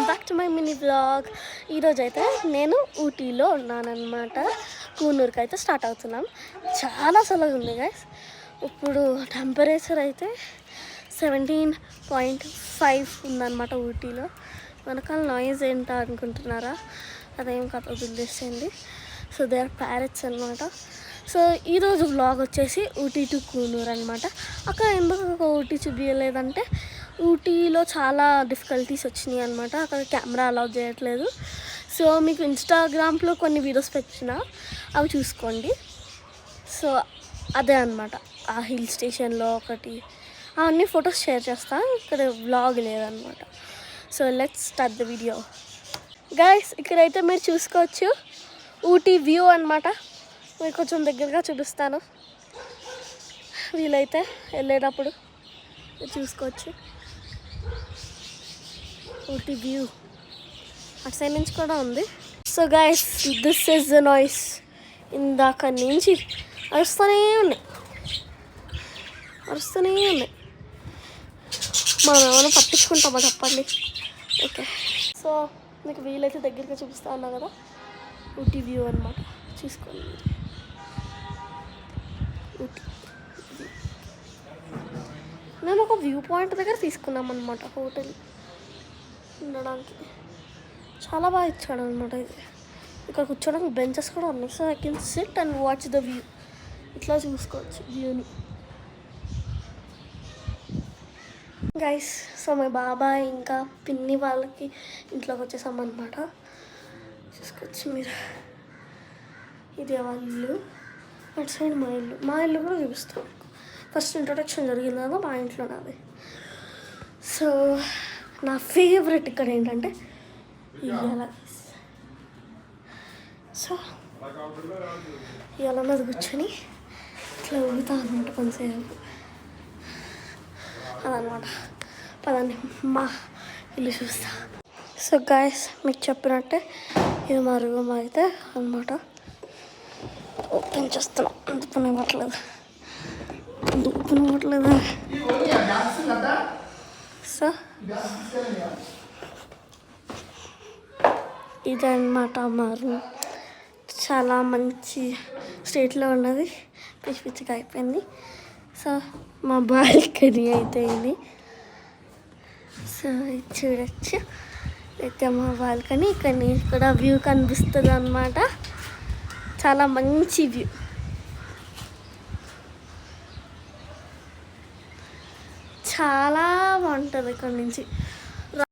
Welcome back to my mini blog. ఈరోజైతే నేను ఊటీలో ఉన్నానన్నమాట. కూనూరుకి అయితే స్టార్ట్ అవుతున్నాం. చాలా చల్లగా ఉంది గైస్. ఇప్పుడు టెంపరేచర్ అయితే 17.5 ఉందన్నమాట ఊటీలో. వెనకాల నాయిస్ ఏంటో అనుకుంటున్నారా? అదేం కథ వదిలేసేయండి. సో దే ఆర్ ప్యారెట్స్ అనమాట. సో ఈరోజు వ్లాగ్ వచ్చేసి ఊటీ టు కూనూరు అనమాట. అక్కడ ఎందుకు ఊటీ చూపించలేదంటే ఊటీలో చాలా డిఫికల్టీస్ వచ్చినాయి అనమాట. అక్కడ కెమెరా అలౌ చేయట్లేదు. సో మీకు ఇన్స్టాగ్రామ్లో కొన్ని వీడియోస్ పెట్టిన అవి చూసుకోండి. సో అదే అనమాట. ఆ హిల్ స్టేషన్లో ఒకటి అవన్నీ ఫొటోస్ షేర్ చేస్తాను. ఇక్కడ వ్లాగ్ లేదనమాట. So let's start the video guys. ఇక్కడైతే మీరు చూసుకోవచ్చు ఊటీ వ్యూ అనమాట. మీరు కొంచెం దగ్గరగా చూపిస్తాను. వీలైతే వెళ్ళేటప్పుడు చూసుకోవచ్చు ఊటీ వ్యూ. అటు సైడ్ నుంచి కూడా ఉంది. So guys, this is the noise. ఇందాక నుంచి అరుస్తూనే ఉన్నాయి. మనం ఏమైనా పట్టించుకుంటామా చెప్పండి? ఓకే, సో మీకు వీలైతే దగ్గరగా చూపిస్తా ఉన్నా కదా, ఊటీ వ్యూ అనమాట. చూసుకోండి. ఊటీ మేము ఒక వ్యూ పాయింట్ దగ్గర తీసుకున్నాం అనమాట. హోటల్ ఉండడానికి చాలా బాగా ఇచ్చాడు అనమాట. ఇది ఇక్కడ కూర్చోడానికి బెంచెస్ కూడా ఉన్నాయి. So I can SIT and watch the view. ఇట్లా చూసుకోవచ్చు వ్యూని గైస్. సో మా బాబాయ్ ఇంకా పిన్ని వాళ్ళకి ఇంట్లోకి వచ్చేసామన్నమాట. చూసుకోవచ్చు మీరు. ఇది వాళ్ళ ఇల్లు. అటు సైడ్ మా ఇల్లు కూడా చూపిస్తాం. ఫస్ట్ ఇంట్రొడక్షన్ జరిగింది కదా మా ఇంట్లో నాది. సో నా ఫేవరెట్ ఇక్కడ ఏంటంటే ఇవాళ. సో ఇవాళ మీద కూర్చొని ఇట్లా ఊగుతా అనమాట కొంతసేపు. అదనమాట. పదండి మా ఇల్లు చూస్తా. సో గాయస్, మీకు చెప్పినట్టే ఇది మా రూమ్ అయితే అనమాట. ఓపెన్ చేస్తున్నాం. ఓపెన్ ఇవ్వట్లేదు. సో ఇదన్నమాట మా రూమ్. చాలా మంచి స్టేట్లో ఉన్నది. పిచ్చి పిచ్చిగా అయిపోయింది. సో మా బాల్కనీ అయితే ఇది. సో ఇది చూడచ్చు. అయితే మా బాల్కనీ ఇక్కడ వ్యూ కనిపిస్తుంది అన్నమాట. చాలా మంచి వ్యూ. చాలా బాగుంటుంది ఇక్కడ నుంచి.